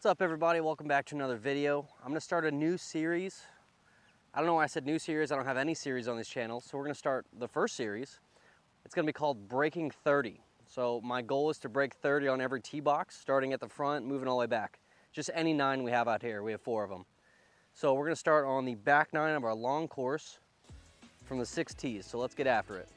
What's up, everybody? Welcome back to another video. I'm gonna start a new series. I don't know why I said new series. I don't have any series on this channel. So we're gonna start the first series. It's gonna be called Breaking 30. So my goal is to break 30 on every tee box, starting at the front, moving all the way back. Just any 9 we have out here. We have 4 of them. So we're gonna start on the back 9 of our long course from the 6 tees. So let's get after it.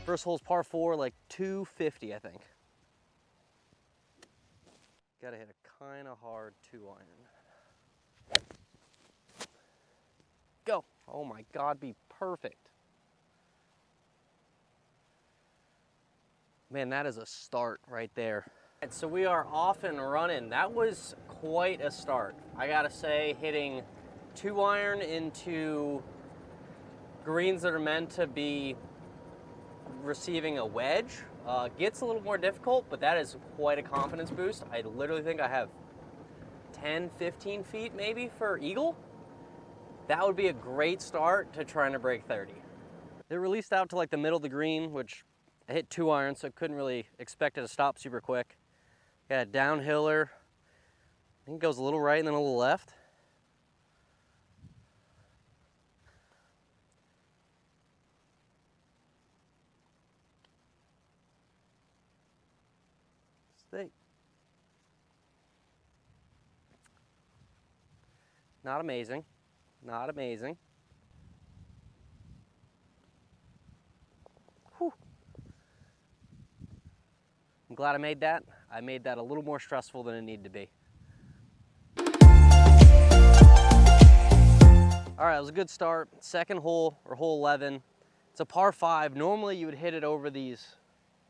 First hole's par 4, like 250, I think. Gotta hit a kind of hard 2-iron. Go. Oh my God, be perfect. Man, that is a start right there. So we are off and running. That was quite a start. I gotta say, hitting 2-iron into greens that are meant to be receiving a wedge gets a little more difficult, but that is quite a confidence boost. I literally think I have 10, 15 feet maybe for eagle. That would be a great start to trying to break 30. They released out to like the middle of the green, which I hit 2-iron, so I couldn't really expect it to stop super quick. Got a downhiller. I think it goes a little right and then a little left. Not amazing, not amazing. Whew. I'm glad I made that. I made that a little more stressful than it needed to be. All right, it was a good start. Second hole, or hole 11. It's a par 5. Normally you would hit it over these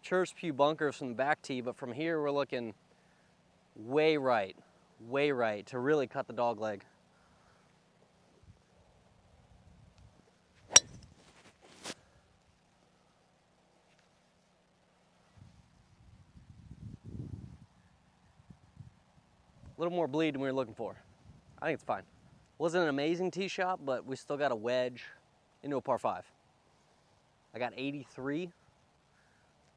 Church Pew bunkers from the back tee, but from here we're looking way right to really cut the dog leg. A little more bleed than we were looking for. I think it's fine. Wasn't an amazing tee shot, but we still got a wedge into a par 5. I got 83.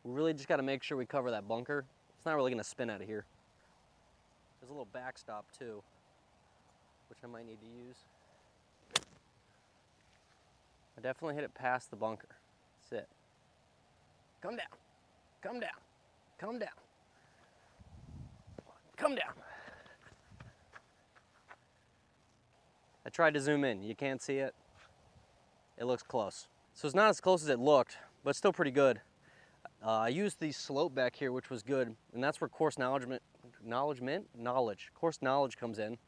We really just got to make sure we cover that bunker. It's not really going to spin out of here. There's a little backstop too, which I might need to use. I definitely hit it past the bunker. Sit. Come down. Come down. Come down. Come down. I tried to zoom in. You can't see it. It looks close. So it's not as close as it looked, but still pretty good. I used the slope back here, which was good, and that's where course knowledge comes in.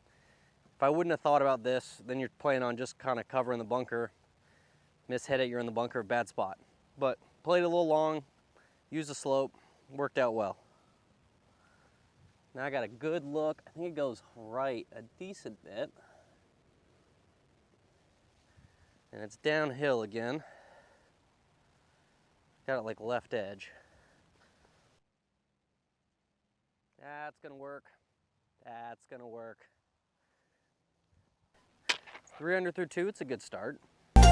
If I wouldn't have thought about this, then you're playing on just kind of covering the bunker. Mishit it, you're in the bunker, bad spot. But played a little long, used the slope, worked out well. Now I got a good look. I think it goes right a decent bit. And it's downhill again. Got it like left edge. That's gonna work. That's gonna work. 3 under through 2, it's a good start. All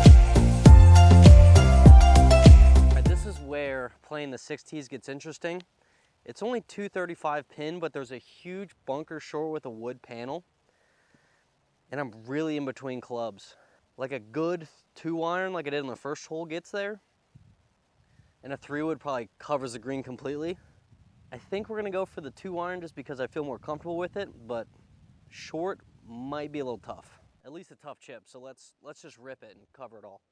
right, this is where playing the 6 tees gets interesting. It's only 235 pin, but there's a huge bunker short with a wood panel. And I'm really in between clubs. Like a good 2-iron like I did on the first hole gets there. And a 3-wood probably covers the green completely. I think we're gonna go for the 2-iron just because I feel more comfortable with it, but short might be a little tough. At least a tough chip, so let's just rip it and cover it all.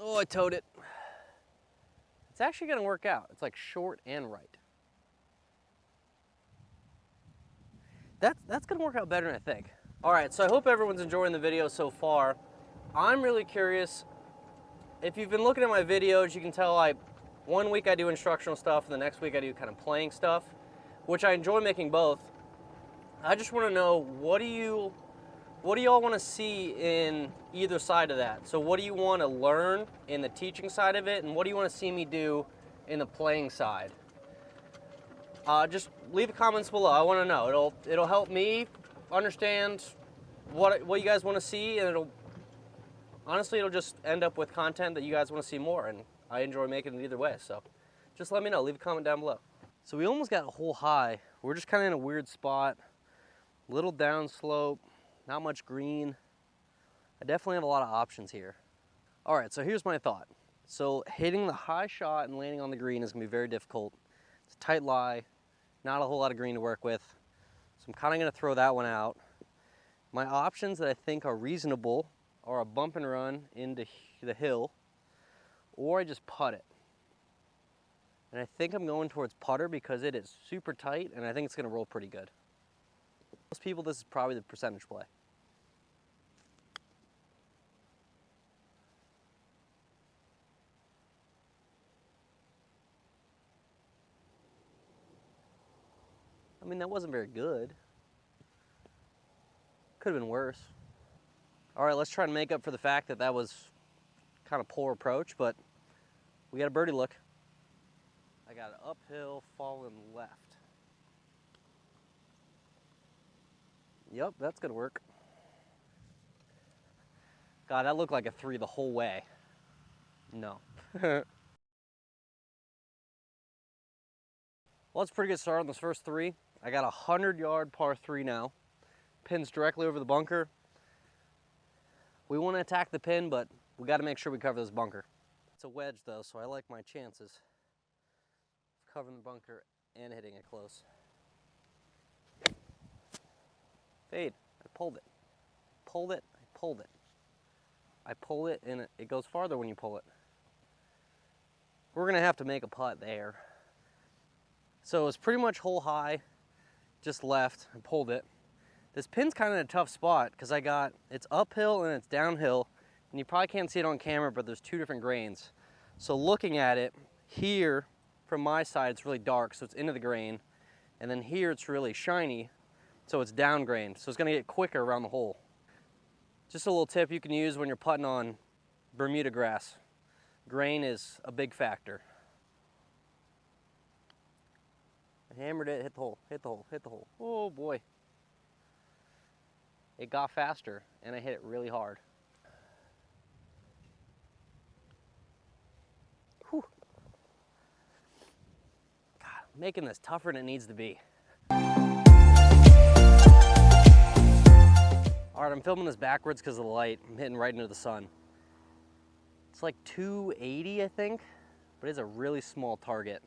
Oh, I towed it. It's actually gonna work out. It's like short and right. That's gonna work out better than I think. All right, so I hope everyone's enjoying the video so far. I'm really curious, if you've been looking at my videos, you can tell one week I do instructional stuff and the next week I do kind of playing stuff, which I enjoy making both. I just wanna know, what do you all wanna see in either side of that? So what do you wanna learn in the teaching side of it, and what do you wanna see me do in the playing side? just leave the comments below. I want to know. It'll help me understand what you guys want to see, and it'll just end up with content that you guys want to see more, and I enjoy making it either way. So just let me know. Leave a comment down below. So we almost got a hole high. We're just kind of in a weird spot, little down slope, not much green. I definitely have a lot of options here. All right, so here's my thought. So hitting the high shot and landing on the green is gonna be very difficult. It's a tight lie, not a whole lot of green to work with. So I'm kind of gonna throw that one out. My options that I think are reasonable are a bump and run into the hill, or I just putt it. And I think I'm going towards putter because it is super tight and I think it's gonna roll pretty good. Most people, this is probably the percentage play. I mean, that wasn't very good. Could have been worse. All right, let's try and make up for the fact that was kind of poor approach, but we got a birdie look. I got an uphill falling left. Yep, that's gonna work. God, that looked like a 3 the whole way. No. Well, it's a pretty good start on this first 3. I got a 100-yard par 3 now. Pin's directly over the bunker. We want to attack the pin, but we got to make sure we cover this bunker. It's a wedge though, so I like my chances of covering the bunker and hitting it close. Fade. I pulled it. Pulled it. I pulled it. I pull it, and it goes farther when you pull it. We're going to have to make a putt there. So it's pretty much hole high, just left, and pulled it. This pin's kind of in a tough spot because it's uphill and it's downhill, and you probably can't see it on camera, but there's 2 different grains. So looking at it, here from my side it's really dark, so it's into the grain, and then here it's really shiny, so it's down grain, so it's going to get quicker around the hole. Just a little tip you can use when you're putting on Bermuda grass. Grain is a big factor. I hammered it, hit the hole, hit the hole, hit the hole. Oh boy. It got faster and I hit it really hard. Whew. God, I'm making this tougher than it needs to be. All right, I'm filming this backwards because of the light. I'm hitting right into the sun. It's like 280, I think, but it's a really small target.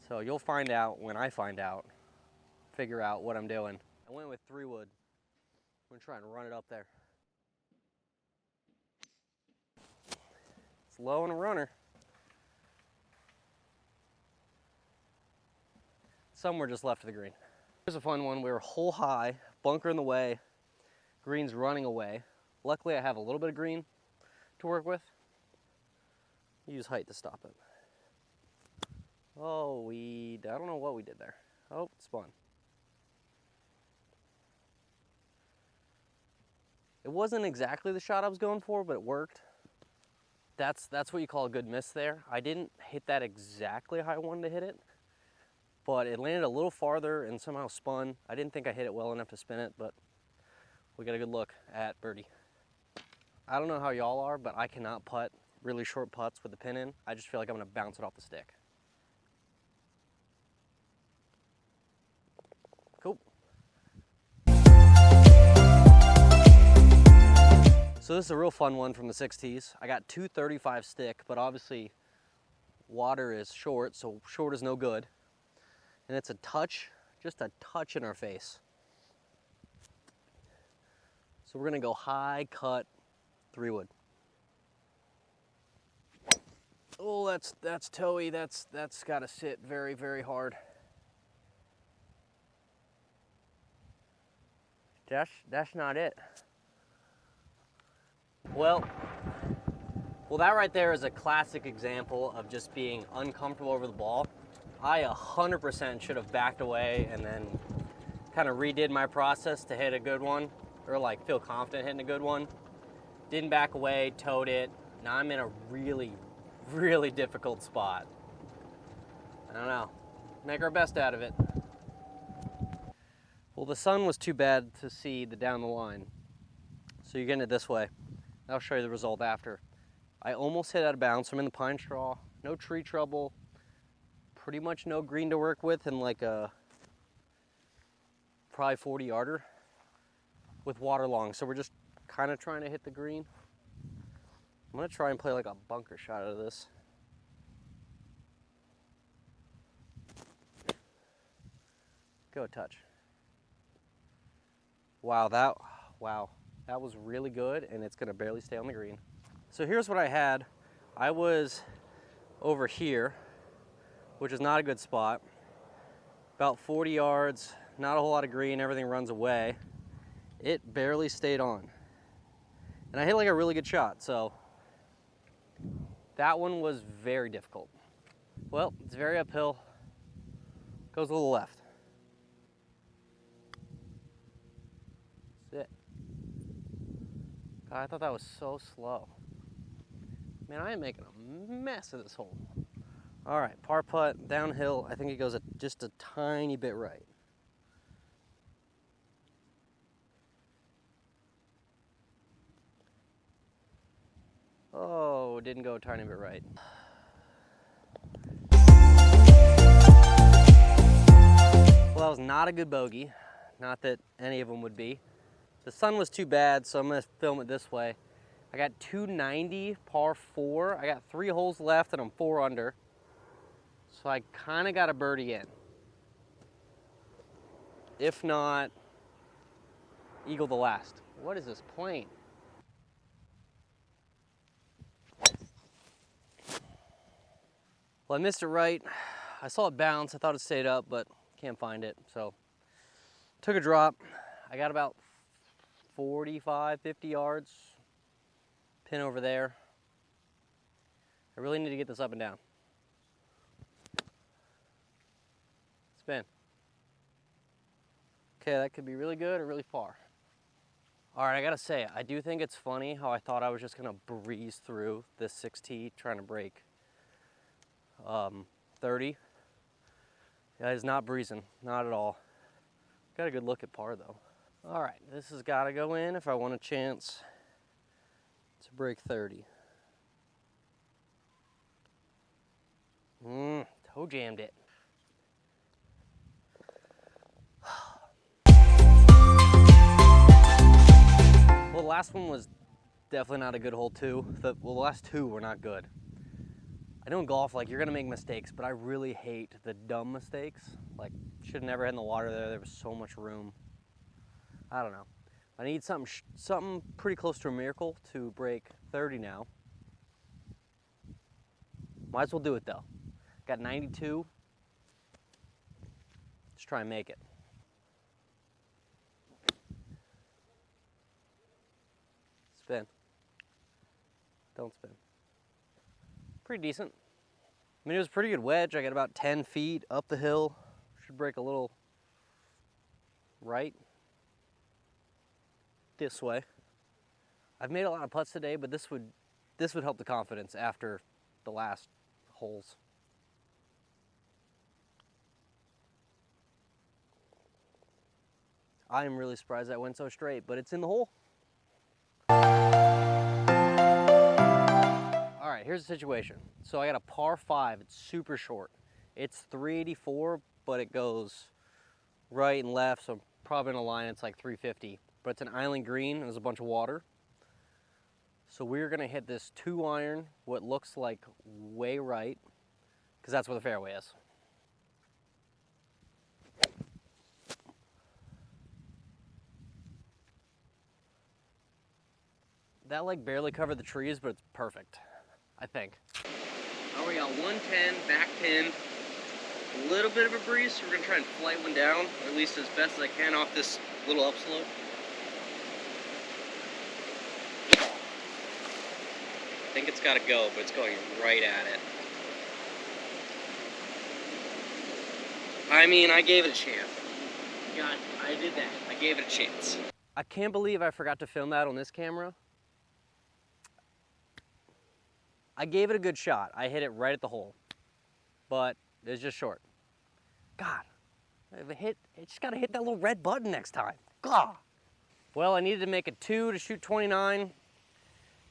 So you'll find out when I find out, figure out what I'm doing. I went with 3 wood. I'm gonna try and run it up there. It's low on a runner. Somewhere just left of the green. Here's a fun one. We were hole high, bunker in the way, green's running away. Luckily I have a little bit of green to work with. Use height to stop it. Oh, I don't know what we did there. Oh, it spun. It wasn't exactly the shot I was going for, but it worked. That's what you call a good miss there. I didn't hit that exactly how I wanted to hit it, but it landed a little farther and somehow spun. I didn't think I hit it well enough to spin it, but we got a good look at birdie. I don't know how y'all are, but I cannot putt really short putts with the pin in. I just feel like I'm gonna bounce it off the stick. Cool. So this is a real fun one from the 6 tees. I got 235 stick, but obviously water is short, so short is no good. And it's a touch, just a touch in our face. So we're gonna go high cut 3 wood. Oh, that's toey. That's gotta sit very, very hard. That's not it. Well, that right there is a classic example of just being uncomfortable over the ball. I 100% should have backed away and then kind of redid my process to hit a good one, or like feel confident hitting a good one. Didn't back away, towed it. Now I'm in a really, really difficult spot. I don't know. Make our best out of it. Well, the sun was too bad to see the down the line. So you're getting it this way. I'll show you the result after. I almost hit out of bounds. I'm in the pine straw, no tree trouble, pretty much no green to work with, and like a probably 40 yarder with water long. So we're just kind of trying to hit the green. I'm gonna try and play like a bunker shot out of this. Go a touch. Wow, that was really good, and it's gonna barely stay on the green. So here's what I had. I was over here, which is not a good spot. About 40 yards, not a whole lot of green, everything runs away. It barely stayed on. And I hit like a really good shot, so that one was very difficult. Well, it's very uphill. Goes a little left. That's it. God, I thought that was so slow. Man, I am making a mess of this hole. All right, par putt, downhill. I think it goes just a tiny bit right. Oh, didn't go a tiny bit right. Well, that was not a good bogey. Not that any of them would be. The sun was too bad, so I'm gonna film it this way. I got 290, par 4. I got 3 holes left and I'm 4 under. So I kind of got a birdie in. If not, eagle the last. What is this plane? Well, I missed it right. I saw it bounce. I thought it stayed up, but can't find it. So took a drop. I got about 45, 50 yards. Pin over there. I really need to get this up and down. Spin. Okay, that could be really good or really far. All right, I gotta say, I do think it's funny how I thought I was just gonna breeze through this 6T trying to break 30. That is not breezing, not at all. Got a good look at par though. All right, this has gotta go in if I want a chance to break 30. Toe jammed it. Well, the last one was definitely not a good hole too. The last 2 were not good. I know in golf, like, you're gonna make mistakes, but I really hate the dumb mistakes. Like, should have never hit in the water there. There was so much room. I don't know. I need something pretty close to a miracle to break 30 now. Might as well do it though. Got 92. Let's try and make it. Spin. Don't spin. Pretty decent. I mean, it was a pretty good wedge. I got about 10 feet up the hill. Should break a little right this way. I've made a lot of putts today, but this would help the confidence after the last holes. I am really surprised that went so straight, but it's in the hole. All right, here's the situation. So I got a par 5, it's super short. It's 384, but it goes right and left, so probably in a line it's like 350. But it's an island green and there's a bunch of water. So we're gonna hit this 2-iron, what looks like way right, because that's where the fairway is. That like barely covered the trees, but it's perfect, I think. Oh, we got 110, back pin, a little bit of a breeze, so we're gonna try and flight one down, or at least as best as I can off this little upslope. I think it's gotta go, but it's going right at it. I mean, I gave it a chance. God, I did that. I gave it a chance. I can't believe I forgot to film that on this camera. I gave it a good shot. I hit it right at the hole. But It's just short. God, I just gotta hit that little red button next time. God. Well, I needed to make a 2 to shoot 29.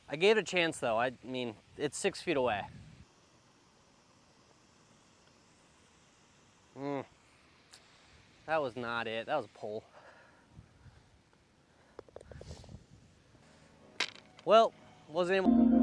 I gave it a chance though. I mean, it's 6 feet away. That was not it. That was a pull. Well, wasn't able.